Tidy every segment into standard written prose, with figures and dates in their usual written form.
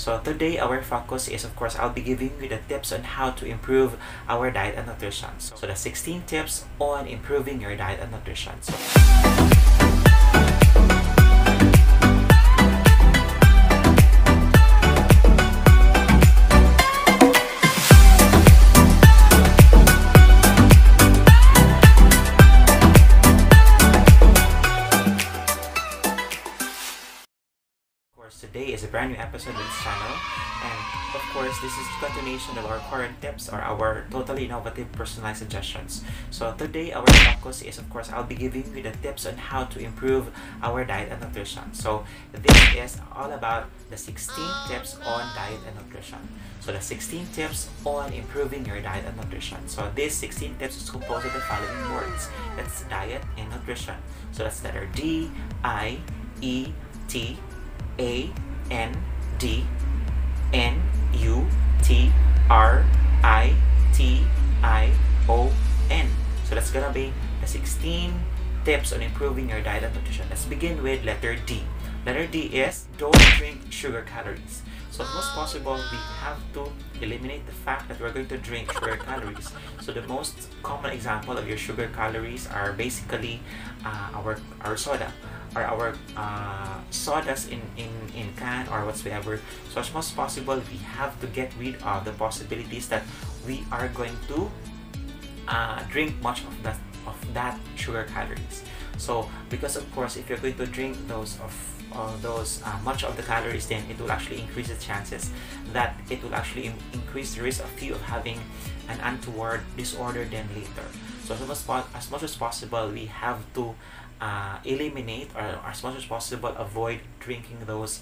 So today our focus is, of course, I'll be giving you the tips on how to improve our diet and nutrition. So the 16 tips on improving your diet and nutrition. Today is a brand new episode of this channel, and of course this is the continuation of our current tips or our totally innovative personalized suggestions. So today our focus is, of course, I'll be giving you the tips on how to improve our diet and nutrition. So this is all about the 16 tips on diet and nutrition. So the 16 tips on improving your diet and nutrition. So these 16 tips is composed of the following words. That's diet and nutrition. So that's letter D, I, E, T, A, N, D, N, U, T, R, I, T, I, O, N. So that's gonna be the 16 tips on improving your diet and nutrition. Let's begin with letter D. Letter D is don't drink sugar calories. So as most possible, we have to eliminate the fact that we're going to drink sugar calories. So the most common example of your sugar calories are basically our soda, or our sodas in can or whatsoever. So as much as possible, we have to get rid of the possibilities that we are going to drink much of that sugar calories. So because of course, if you're going to drink much of the calories, then it will actually increase the chances that it will actually increase the risk of you of having an untoward disorder then later. So as much as possible, we have to eliminate, or as much as possible avoid drinking those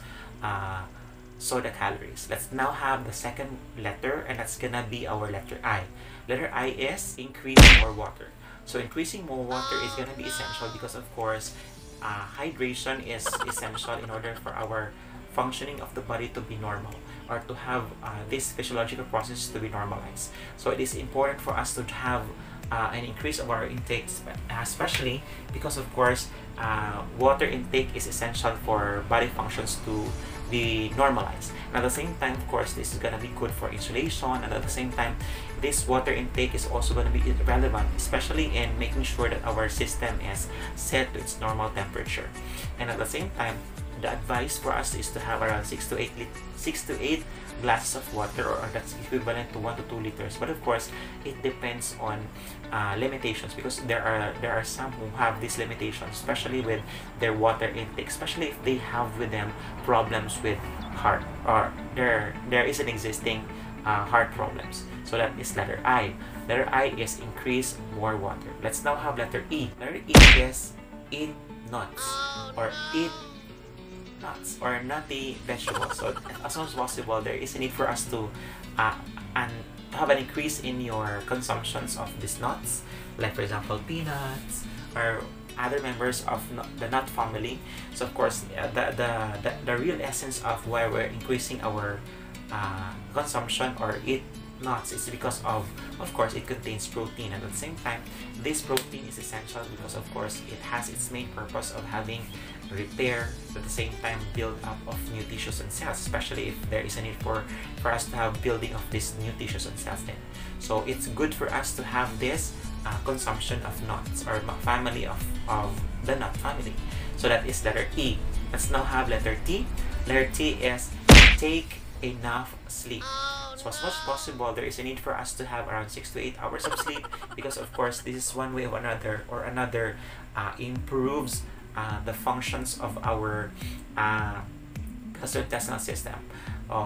soda calories. Let's now have the second letter, and that's gonna be our letter I. Letter I is increase more water. So increasing more water is gonna be essential because of course hydration is essential in order for our functioning of the body to be normal, or to have this physiological process to be normalized. So it is important for us to have an increase of our intake, especially because of course water intake is essential for body functions to be normalized. And at the same time, of course, this is going to be good for insulation, and at the same time this water intake is also going to be relevant, especially in making sure that our system is set to its normal temperature. And at the same time, the advice for us is to have around 6 to 8 glasses of water, or that's equivalent to 1 to 2 liters. But of course, it depends on limitations, because there are some who have these limitations, especially with their water intake, especially if they have with them problems with heart, or there is an existing heart problems. So that is letter I. Letter I is increase more water. Let's now have letter E. Letter E is eat nuts, or eat nuts or nutty vegetables. So as much as possible, there is a need for us to have an increase in your consumptions of these nuts, like for example peanuts or other members of the nut family. So of course, the real essence of why we're increasing our consumption or eat nuts is because of course it contains protein, and at the same time this protein is essential because of course it has its main purpose of having repair, at the same time build up of new tissues and cells, especially if there is a need for us to have building of these new tissues and cells then. So it's good for us to have this consumption of nuts, or family of the nut family. So that is letter E. Let's now have letter T. Letter T is take enough sleep. So as much as possible, there is a need for us to have around 6 to 8 hours of sleep, because of course this is one way or another improves the functions of our gastrointestinal system.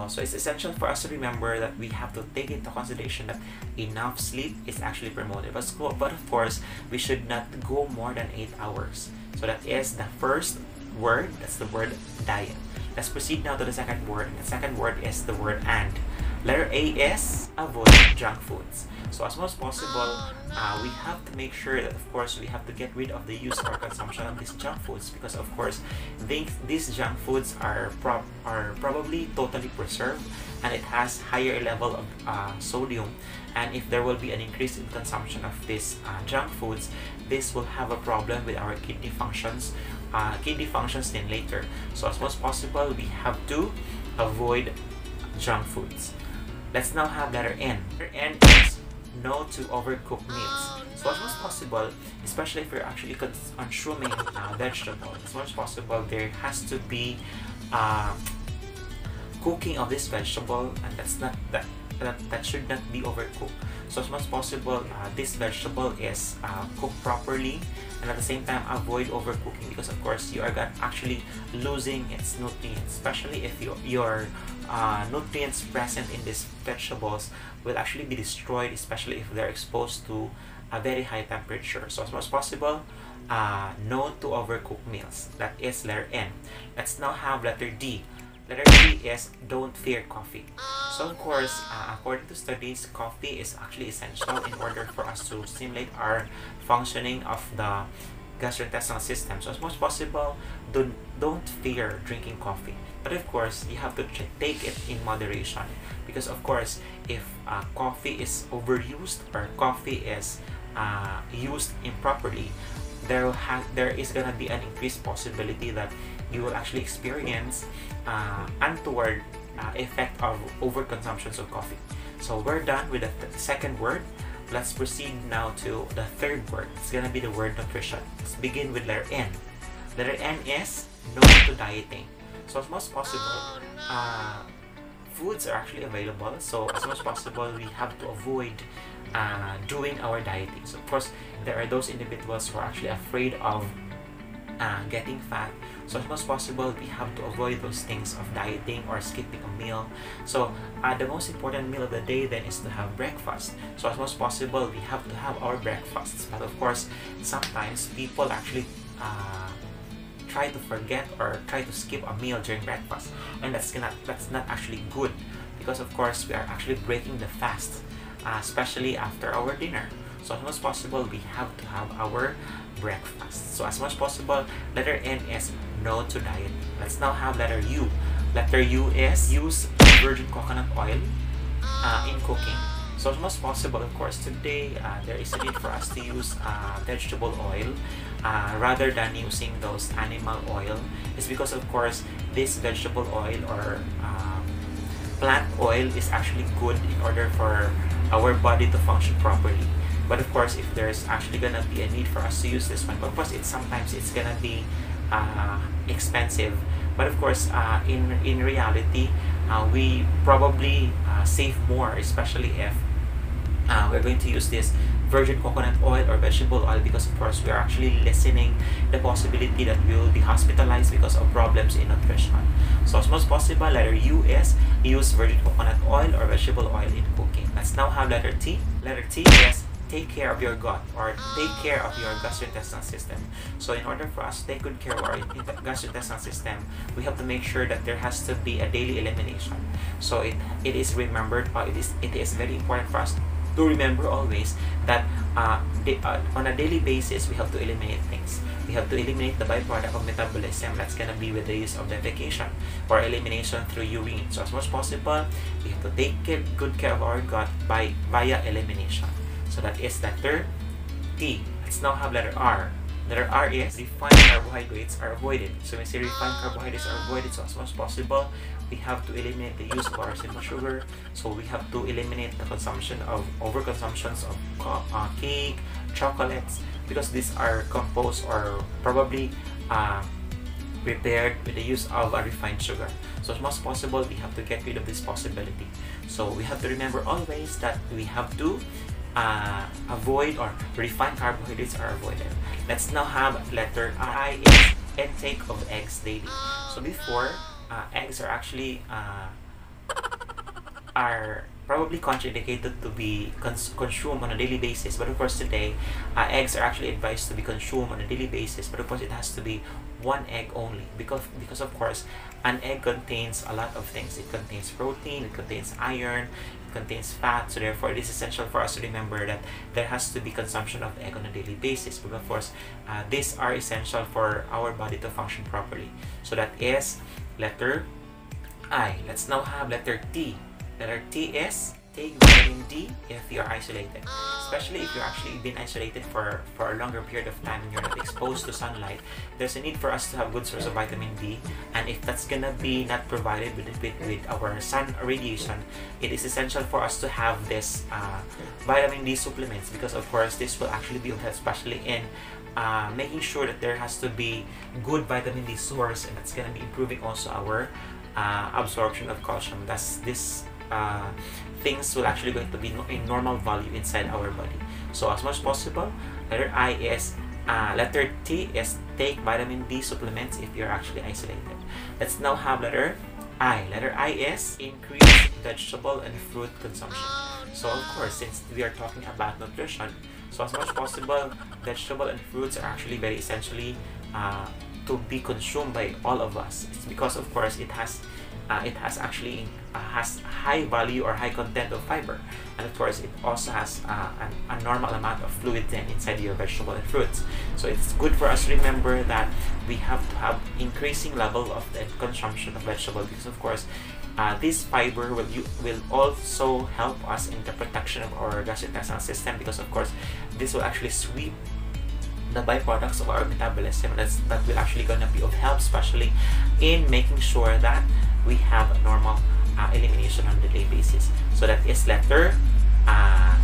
So it's essential for us to remember that we have to take into consideration that enough sleep is actually promoted. But of course, we should not go more than 8 hours. So that is the first word. That's the word diet. Let's proceed now to the second word. The second word is the word and. Letter A is avoid junk foods. So as much as possible, we have to make sure that of course we have to get rid of the use or consumption of these junk foods, because of course these junk foods are probably totally preserved, and it has higher level of sodium, and if there will be an increase in consumption of these junk foods, this will have a problem with our kidney functions then later. So as much as possible, we have to avoid junk foods. Let's now have letter N. Letter N is no to overcooked meals. So as much as possible, especially if you're actually consuming vegetables, as much as possible there has to be cooking of this vegetable, and that should not be overcooked. So as much as possible, this vegetable is cooked properly, and at the same time avoid overcooking, because of course you are actually losing its nutrients, especially if your nutrients present in these vegetables will actually be destroyed, especially if they're exposed to a very high temperature. So as much as possible, no to overcooked meals. That is letter N. Let's now have letter D. Letter D is don't fear coffee. So of course, according to studies, coffee is actually essential in order for us to stimulate our functioning of the gastrointestinal system. So as much as possible, don't fear drinking coffee. But of course, you have to take it in moderation, because of course, if coffee is overused or coffee is used improperly, there is gonna be an increased possibility that you will actually experience untoward effect of overconsumption of coffee. So we're done with the second word. Let's proceed now to the third word. It's gonna be the word nutrition. Let's begin with letter N. Letter N is no to dieting. So as much as possible, foods are actually available. So as much as possible, we have to avoid doing our dieting. So of course, there are those individuals who are actually afraid of getting fat. So as much as possible, we have to avoid those things of dieting or skipping a meal. So the most important meal of the day then is to have breakfast. So as much as possible, we have to have our breakfasts. But of course, sometimes people actually try to forget or try to skip a meal during breakfast, and that's not actually good, because of course we are actually breaking the fast, especially after our dinner. So as much as possible, we have to have our breakfast. So as much as possible, letter N is no to diet. Let's now have letter U. Letter U is use virgin coconut oil in cooking. So as much as possible, of course, today there is a need for us to use vegetable oil rather than using those animal oil. It's because of course this vegetable oil or plant oil is actually good in order for our body to function properly. But of course, if there's actually gonna be a need for us to use this one, but of course sometimes it's gonna be expensive. But of course, in reality, we probably save more, especially if we're going to use this virgin coconut oil or vegetable oil, because of course we are actually lessening the possibility that we will be hospitalized because of problems in nutrition. So as much as possible, letter U is use virgin coconut oil or vegetable oil in cooking. Let's now have letter T. Letter T is take care of your gut or take care of your gastrointestinal system. So in order for us to take good care of our gastrointestinal system, we have to make sure that there has to be a daily elimination. So it is remembered, it is very important for us to remember always that on a daily basis we have to eliminate things. We have to eliminate the byproduct of metabolism. That's gonna be with the use of defecation or elimination through urine. So as much as possible, we have to take good care of our gut via elimination. So that is letter T. Let's now have letter R. Letter R is refined carbohydrates are avoided. So when we say refined carbohydrates are avoided, so as much as possible, we have to eliminate the use of our simple sugar. So we have to eliminate the consumption of overconsumptions of cake, chocolates, because these are composed or probably prepared with the use of a refined sugar. So as much as possible, we have to get rid of this possibility. So we have to remember always that we have to avoid or refined carbohydrates are avoided. Let's now have letter I is intake of eggs daily. So before, eggs are actually are probably contraindicated to be consumed on a daily basis, but of course today eggs are actually advised to be consumed on a daily basis, but of course it has to be one egg only, because of course an egg contains a lot of things. It contains protein, it contains iron, it contains fat. So therefore it is essential for us to remember that there has to be consumption of egg on a daily basis, but of course these are essential for our body to function properly. So that is letter I. Let's now have letter T. Letter T is take vitamin D if you're isolated, especially if you're actually been isolated for a longer period of time and you're not exposed to sunlight. There's a need for us to have good source of vitamin D, and if that's gonna be not provided with our sun radiation, it is essential for us to have this vitamin D supplements, because of course this will actually be of help, especially in making sure that there has to be good vitamin D source, and that's gonna be improving also our absorption of calcium. Thus this things will actually going to be in normal value inside our body. So as much as possible, letter T is take vitamin D supplements if you're actually isolated. Let's now have letter I. Letter I is increase vegetable and fruit consumption. So of course, since we are talking about nutrition, so as much as possible, vegetable and fruits are actually very essentially to be consumed by all of us. It's because of course it has actually has high value or high content of fiber, and of course it also has a normal amount of fluid then inside your vegetable and fruits. So it's good for us to remember that we have to have increasing level of the consumption of vegetable, because of course this fiber will also help us in the protection of our gastrointestinal system, because of course this will actually sweep the byproducts of our metabolism. That will actually gonna be of help, especially in making sure that we have a normal elimination on a daily basis. So that is letter I.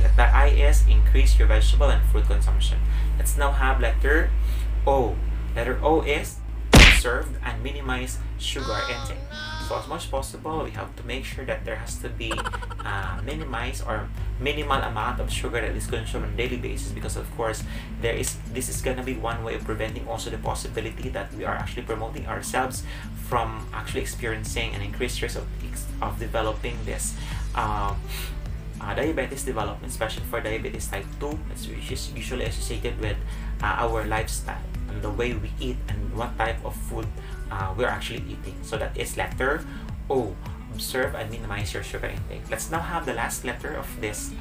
Letter I is increase your vegetable and fruit consumption. Let's now have letter O. Letter O is observe and minimize sugar intake. So as much as possible, we have to make sure that there has to be minimize or minimal amount of sugar that is consumed on a daily basis, because of course this is going to be one way of preventing also the possibility that we are actually promoting ourselves from actually experiencing an increased risk of developing this diabetes development, especially for diabetes type 2. It's usually associated with our lifestyle and the way we eat and what type of food we're actually eating. So that is letter O. Observe and minimize your sugar intake. Let's now have the last letter of this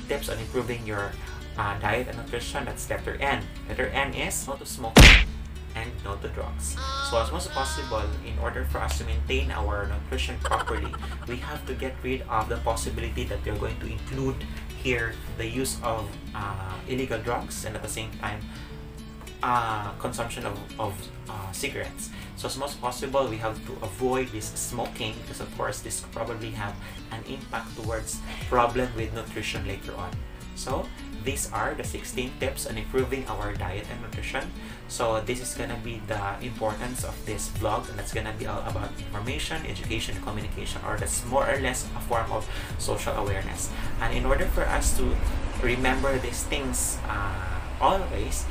tips on improving your diet and nutrition. That's letter N. Letter N is no to smoking and no to drugs. So as much as possible, in order for us to maintain our nutrition properly, we have to get rid of the possibility that we're going to include here the use of illegal drugs, and at the same time consumption of cigarettes. So as much as possible, we have to avoid this smoking, because of course this could probably have an impact towards problem with nutrition later on. So these are the 16 tips on improving our diet and nutrition. So this is gonna be the importance of this vlog, and that's gonna be all about information, education, communication, or that's more or less a form of social awareness. And in order for us to remember these things always,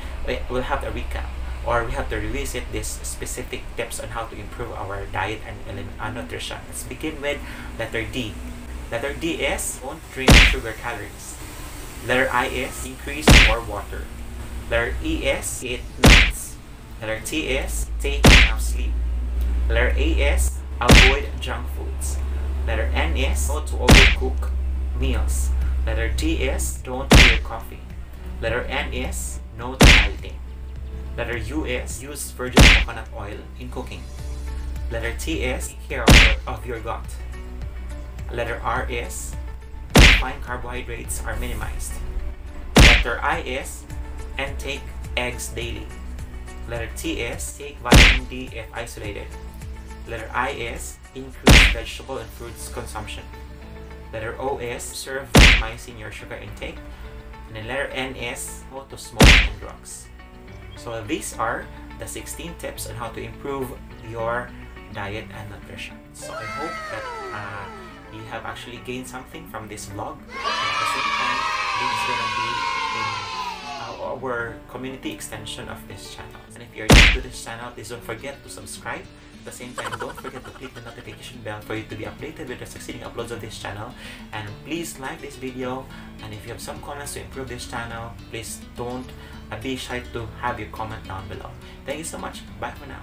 we'll have a recap, or we have to revisit these specific tips on how to improve our diet and nutrition. Let's begin with letter D. Letter D is don't drink sugar calories. Letter I is increase more water. Letter E is eat nuts. Letter T is take enough sleep. Letter A is avoid junk foods. Letter N is not to overcook meals. Letter T is don't drink coffee. Letter N is no to dieting. Letter U is use virgin coconut oil in cooking. Letter T is take care of your gut. Letter R is refined carbohydrates are minimized. Letter I is intake eggs daily. Letter T is take vitamin D if isolated. Letter I is increase vegetable and fruits consumption. Letter O is observe minimizing your sugar intake. And then letter N is no to smoking and drugs. So these are the 16 tips on how to improve your diet and nutrition. So I hope that you have actually gained something from this vlog. And at the same time, this is going to be our community extension of this channel. And if you're new to this channel, please don't forget to subscribe. At the same time, don't forget to click the notification bell for you to be updated with the succeeding uploads of this channel. And please like this video. And if you have some comments to improve this channel, please don't be shy to have your comment down below. Thank you so much. Bye for now.